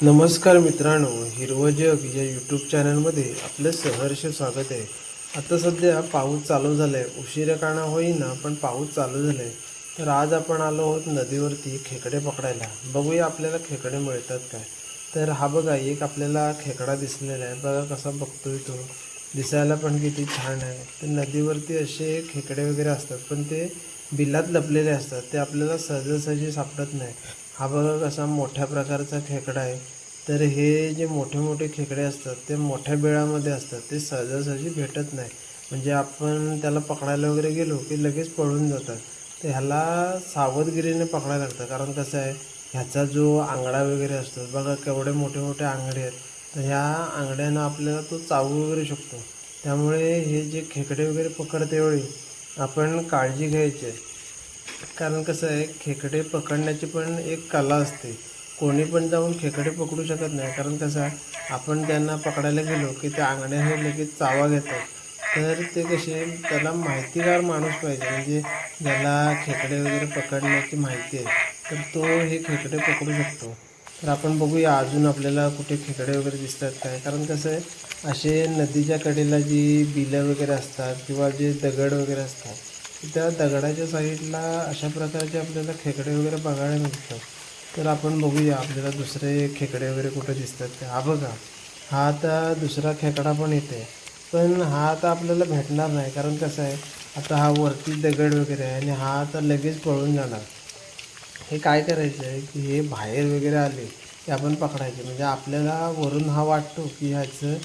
नमस्कार मित्रांनो, हिरवं जग या यूट्यूब चॅनलमध्ये आपलं सहर्ष स्वागत आहे. आता सध्या पाऊस चालू झाला आहे. उशिरा का होईना पण पाऊस चालू झाला आहे. तर आज आपण आलो आहोत नदीवरती खेकडे पकडायला. बघूया आपल्याला खेकडे मिळतात काय. तर हा बघा एक आपल्याला खेकडा दिसलेला आहे. बघा कसा बघतोय तो. दिसायला पण किती छान आहे. तर नदीवरती असे खेकडे वगैरे असतात पण ते बिलात लपलेले असतात. ते आपल्याला सहजासहजी सापडत नाही. हा बघा कसा मोठ्या प्रकारचा खेकडा आहे. तर हे जे मोठे मोठे खेकडे असतात ते मोठ्या बिळामध्ये असतात. ते सहजासहजी भेटत नाही. म्हणजे आपण त्याला पकडायला वगैरे गेलो की लगेच पळून जातात. तर ह्याला सावधगिरीने पकडायला लागतं. कारण कसं आहे, ह्याचा जो आंगडा वगैरे असतो बघा केवढे मोठे मोठे आंगडे आहेत. तर ह्या आंगड्यानं आपल्याला तो चावू वगैरे शकतो. त्यामुळे हे जे खेकडे वगैरे पकडतेवेळी आपण काळजी घ्यायची आहे. कारण कसं आहे, खेकडे पकडण्याची पण एक कला असते. कोणी पण जाऊन खेकडे पकडू शकत नाही. कारण कसं आहे, आपण त्यांना पकडायला गेलो की त्या अंगड्याने लगेच चावा घेतात. तर ते कसे त्याला माहितीगार माणूस पाहिजे, म्हणजे ज्याला खेकडे वगैरे पकडण्याची माहिती आहे, तर तो हे खेकडे पकडू शकतो. तर आपण बघूया अजून आपल्याला कुठे खेकडे वगैरे दिसतात काय. कारण कसं आहे, असे नदीच्या कडेला जी बिलं वगैरे असतात किंवा जे दगड वगैरे असतात, त्या दगडाच्या साईडला अशा प्रकारचे आपल्याला खेकडे वगैरे बघायला मिळतात. तर आपण बघूया आपल्याला दुसरे खेकडे वगैरे कुठे दिसतात ते. हा बघा, हा आता दुसरा खेकडा पण येते. पण हा आता आपल्याला भेटणार नाही. कारण कसं आहे, आता हा वरती दगड वगैरे आहे आणि हा आता लगेच पळून जाणार. हे काय करायचं आहे की हे बाहेर वगैरे आले की आपण पकडायचे. म्हणजे आपल्याला वरून हा वाटतो की ह्याचं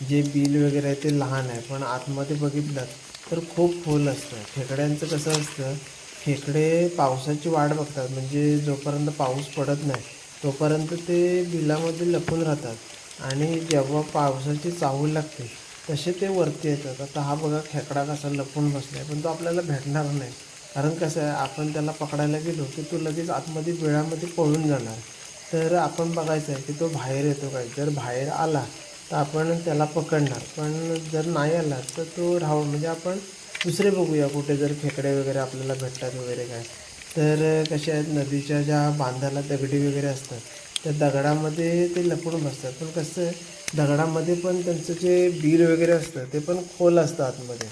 जे बिल वगैरे आहे ते लहान आहे, पण आतमध्ये बघितलं तर खूप खोल असतं. खेकड्यांचं कसं असतं, खेकडे पावसाची वाट बघतात. म्हणजे जोपर्यंत पाऊस पडत नाही तोपर्यंत ते बिलामध्ये लपून राहतात आणि जेव्हा पावसाची चाहूल लागते तसे ते वरती येतात. आता हा बघा खेकडा कसा लपून बसला आहे, पण तो आपल्याला भेटणार नाही. कारण कसं आहे, आपण त्याला पकडायला गेलो की तो लगेच आतमध्ये बिळामध्ये पळून जाणार. तर आपण बघायचं आहे की तो बाहेर येतो काय. जर बाहेर आला तर आपण त्याला पकडणार, पण जर नाही आला तर तो राहू, म्हणजे आपण दुसरे बघूया कुठे जर खेकडे वगैरे आपल्याला भेटतात वगैरे काय. तर कसे आहेत, नदीच्या ज्या बांधाला दगडी वगैरे असतात त्या दगडामध्ये ते लपून बसतात. पण कसं आहे, दगडामध्ये पण त्यांचं जे बिल वगैरे असतं ते पण खोल असतं आतमध्ये.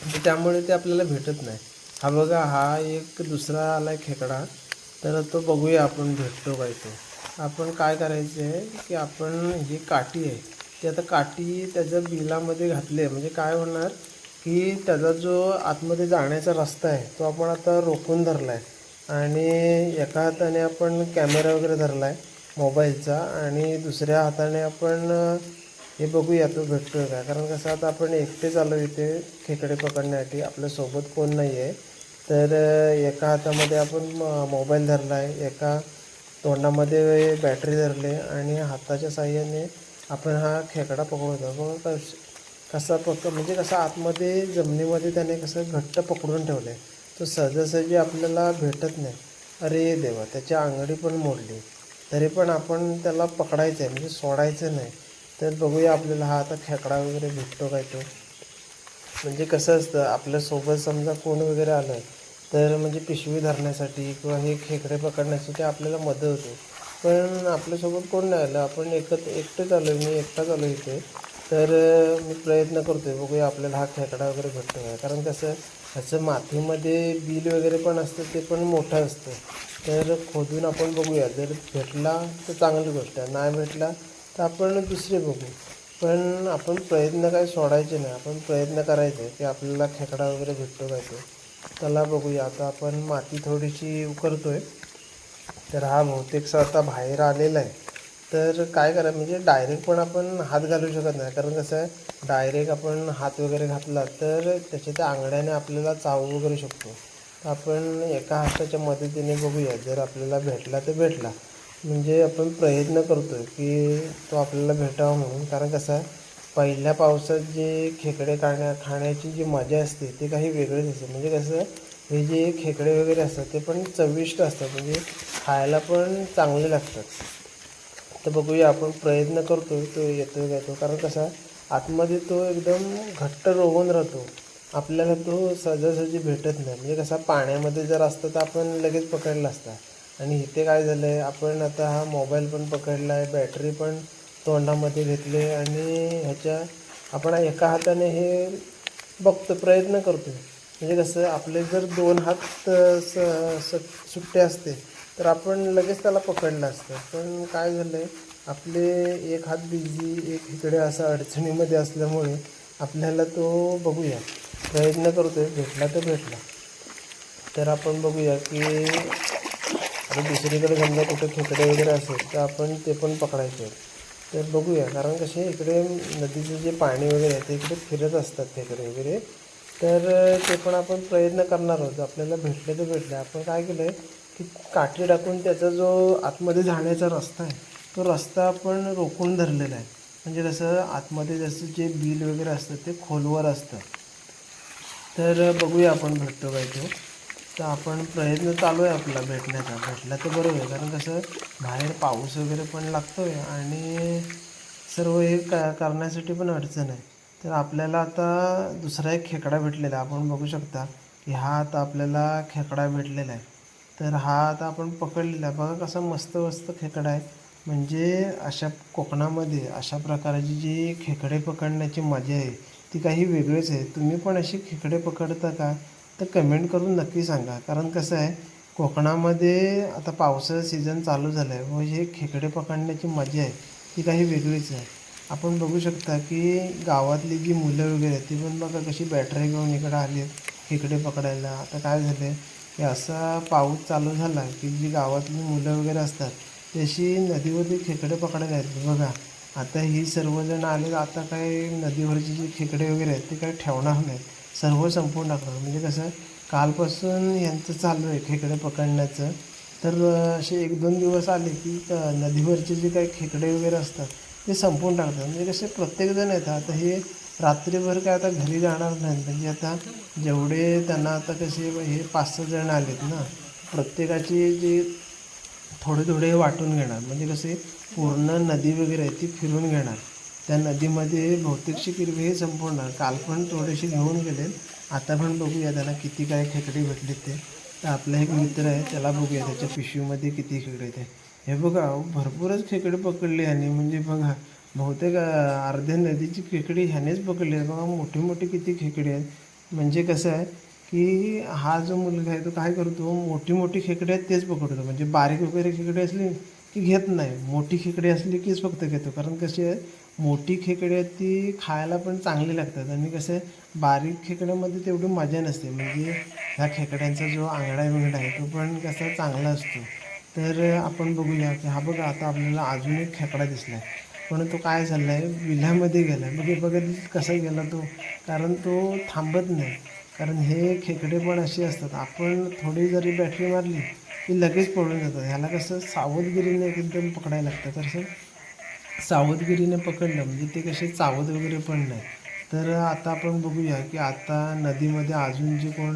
तर त्यामुळे ते आपल्याला भेटत नाही. हा बघा, हा एक दुसरा आला आहे खेकडा. तर तो बघूया आपण भेटतो काय तो. आपण काय करायचं आहे की आपण ही काठी आहे ती आता काठी त्याच्या बिलामध्ये घातली आहे. म्हणजे काय होणार की त्याचा जो आतमध्ये जाण्याचा रस्ता आहे तो आपण आता रोखून धरला आहे. आणि एका हाताने आपण कॅमेरा वगैरे धरला आहे मोबाईलचा, आणि दुसऱ्या हाताने आपण हे बघूया तो भेटतो आहे का. कारण कसं आता आपण एकटेच आलो इथे खेकडे पकडण्यासाठी, आपल्यासोबत कोण नाही आहे. तर एका हातामध्ये आपण मोबाईल धरला आहे, एका तोंडामध्ये बॅटरी धरली आणि हाताच्या साहाय्याने आपण हा खेकडा पकडतो. बघा कसा म्हणजे कसं आतमध्ये जमिनीमध्ये त्याने कसं घट्ट पकडून ठेवलं आहे. तो सहजासहजी आपल्याला भेटत नाही. अरे देवा, त्याची आंगडी पण मोडली. तरी पण आपण त्याला पकडायचं आहे, म्हणजे सोडायचं नाही. तर बघूया आपल्याला हा आता खेकडा वगैरे भेटतो काय तो. म्हणजे कसं असतं, आपल्यासोबत समजा कोण वगैरे आलं तर म्हणजे पिशवी धरण्यासाठी किंवा हे खेकडे पकडण्यासाठी आपल्याला मदत होते. पण आपल्यासोबत कोण नाही आलं, आपण एकटंच आलो आहे, मी एकटाच आलो आहे इथे. तर मी प्रयत्न करतो आहे, बघूया आपल्याला हा खेकडा वगैरे भेटतो काय. कारण कसं ह्याचं मातीमध्ये बिल वगैरे पण असतं, ते पण मोठं असतं. तर खोदून आपण बघूया, जर भेटला तर चांगली गोष्ट आहे, नाही भेटला तर आपण दुसरे बघू. पण आपण प्रयत्न काय सोडायचे नाही. आपण प्रयत्न करायचे की आपल्याला खेकडा वगैरे भेटतो काय तो. त्याला बघूया. आता आपण माती थोडीशी उकरतो आहे. तर हा बहुतेक आता बाहेर आलेला आहे. तर काय करा, म्हणजे डायरेक्ट पण आपण हात घालू शकत नाही. कारण कसं आहे, डायरेक्ट आपण हात वगैरे घातला तर त्याच्या त्या आंगड्याने आपल्याला चावू वगैरे शकतो. तर आपण एका हाताच्या मदतीने बघूया, जर आपल्याला भेटला तर भेटला. म्हणजे आपण प्रयत्न करतो आहे की तो आपल्याला भेटावा म्हणून. कारण कसं आहे, पहिल्या पावसात जे खेकडे खाण्याची जी मजा असते ते काही वेगळीच असते. म्हणजे कसं, हे जे खेकडे वगैरे असतात ते पण चविष्ट असतात, म्हणजे खायला पण चांगले लागतात. तर बघूया, आपण प्रयत्न करतो आहे तो येतो आहे का तो. कारण कसा आतमध्ये तो एकदम घट्ट रोवून राहतो, आपल्याला तो सहजासहजी भेटत नाही. म्हणजे कसा पाण्यामध्ये जर असतं तर आपण लगेच पकडला असता. आणि इथे काय झालं आहे, आपण आता हा मोबाईल पण पकडला आहे, बॅटरी पण तोंडामध्ये घेतले आणि ह्याच्या आपण एका हाताने हे बघतो, प्रयत्न करतो. म्हणजे कसं आपले जर 2 हात सुट्टे असते तर आपण लगेच त्याला पकडलं असतं. पण काय झालं आहे, आपले एक हात बिझी, एक इकडे असा अडचणीमध्ये असल्यामुळे आपल्याला तो बघूया प्रयत्न करतो आहे, भेटला तर भेटला. तर आपण बघूया की आता दुसरीकडे समजा कुठे खेकडे वगैरे असेल तर आपण ते पण पकडायचे आहेत. तर बघूया, कारण कसे इकडे नदीचं जे पाणी वगैरे आहे ते इकडे फिरत असतात खेकडे वगैरे. तर ते पण आपण प्रयत्न करणार आहोत. आपल्याला भेटले तर भेटले. आपण काय केलं आहे की काठी टाकून त्याचा जो आतमध्ये जाण्याचा रस्ता आहे तो रस्ता आपण रोखून धरलेला आहे. म्हणजे कसं आतमध्ये जसं जे बिल वगैरे असतं ते खोलवर असतं. तर बघूया आपण भेटतो काय तो. तर आपण प्रयत्न चालू आहे आपला भेटण्याचा. भेटला तर बरं आहे, कारण कसं बाहेर पाऊस वगैरे पण लागतो आहे आणि सर्व हे करण्यासाठी पण अडचण आहे. तर आपल्याला आता दुसरा एक खेकडा भेटलेला आहे. आपण बघू शकता की हा आता आपल्याला खेकडा भेटलेला आहे. तर हा आता आपण पकडलेला आहे. बघा कसा मस्त मस्त खेकडा आहे. म्हणजे अशा कोकणामध्ये अशा प्रकारची जी खेकडे पकडण्याची मजा आहे ती काही वेगळीच आहे. तुम्ही पण अशी खेकडे पकडता का? तर कमेंट करून नक्की सांगा. कारण कसं आहे, कोकणामध्ये आता पावसाचा सीझन चालू झाला आहे व हे खेकडे पकडण्याची मजा आहे ती काही वेगळीच आहे. आपण बघू शकता की गावातली जी मुलं वगैरे आहेत ती पण बघा कशी बॅटरी घेऊन इकडं आली आहेत खेकडे पकडायला. आता काय झालं आहे की असा पाऊस चालू झाला की जी गावातली मुलं वगैरे असतात तशी नदीवरती खेकडे पकडायला आहेत बघा. आता ही सर्वजण आले, आता काय नदीवरची जी खेकडे वगैरे आहेत ते काही ठेवणार नाहीत, सर्व संपवून टाकणार. म्हणजे कसं कालपासून यांचं चालू आहे खेकडे पकडण्याचं. तर असे 1-2 दिवस आले की नदीवरचे जे काही खेकडे वगैरे असतात ते संपवून टाकतात. म्हणजे कसे प्रत्येकजण येतात. आता हे रात्रीभर काय आता घरी जाणार नाहीत. म्हणजे आता जेवढे त्यांना आता कसे हे 5-6 जण आलेत ना, प्रत्येकाची जी थोडे थोडे वाटून घेणार. म्हणजे कसे पूर्ण नदी वगैरे आहे ती फिरून घेणार. त्या नदीमध्ये बहुतेकशी किरवे हे संपवणार. काल पण थोडेसे घेऊन गेले. आता पण बघूया त्यांना किती काय खेकडे भेटले ते. तर आपला एक मित्र आहे त्याला बघूया त्याच्या पिशवीमध्ये किती खेकडे आहेत. हे बघा भरपूरच खेकडे पकडले ह्याने. म्हणजे बघा बहुतेक अर्ध्या नदीची खेकडी ह्यानेच पकडली आहे. बघा मोठी मोठी किती खेकडे आहेत. म्हणजे कसं आहे की हा जो मुलगा आहे तो काय करतो, मोठी मोठी खेकडे आहेत तेच पकडतो. म्हणजे बारीक वगैरे खेकडे असली की घेत नाही, मोठी खेकडे असली कीच फक्त घेतो. कारण कशी आहे, मोठी खेकडे आहेत ती खायला पण चांगली लागतात आणि कसं आहे बारीक खेकड्यामध्ये तेवढी मजा नसते. म्हणजे ह्या खेकड्यांचा जो आंगडा बिंगडा आहे तो पण कसा चांगला असतो. तर आपण बघूया की हा बघा आता आपल्याला अजून एक खेकडा दिसला आहे. पण तो काय झाला आहे, विल्ह्यामध्ये गेला आहे. बघ बघा कसा गेला तो, कारण तो थांबत नाही. कारण हे खेकडे पण असे असतात, आपण थोडी जरी बॅटरी मारली की लगेच पळून जातात. ह्याला कसं सावधगिरीने एकदम पकडायला लागतं. कसं सावधगिरीने पकडलं म्हणजे ते कसे चावत वगैरे पण नाही. तर आता आपण बघूया की आता नदीमध्ये अजून जे कोण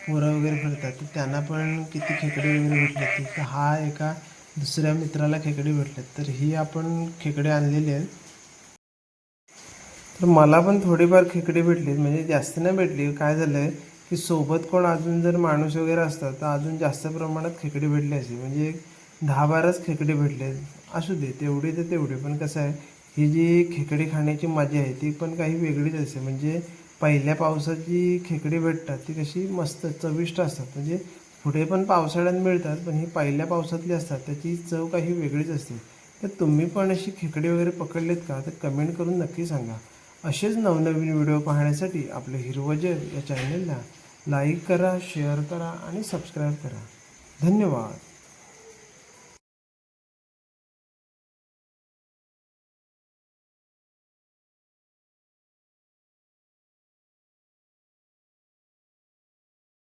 पोरं वगैरे फिरतात तर त्यांना पण किती खेकडे वगैरे भेटले. तर हा एका दुसऱ्या मित्राला खेकडे भेटलेत. तर ही आपण खेकडे आणलेली आहेत. तर मला पण थोडीफार खेकडे भेटली, म्हणजे जास्त नाही भेटली. काय झालं आहे की सोबत कोण अजून जर माणूस वगैरे असतात तर अजून जास्त प्रमाणात खेकडे भेटले असते. म्हणजे 10-12च खेकडे भेटले. असू दे तेवढे तर तेवढे. पण कसं आहे, ही जी खेकडे खाण्याची मजा आहे ती पण काही वेगळीच असते. म्हणजे पहिल्या पावसात जी खेकडे भेटतात ती कशी मस्त चविष्ट असतात. म्हणजे पुढे पण पावसाळ्यात मिळतात, पण ही पहिल्या पावसातली असतात त्याची चव काही वेगळीच असते. तर तुम्ही पण अशी खेकडे वगैरे पकडलेत का? तर कमेंट करून नक्की सांगा. असेच नवनवीन व्हिडिओ पाहण्यासाठी आपलं हिरवं जग या चॅनलला लाईक करा, शेअर करा आणि सबस्क्राईब करा. धन्यवाद.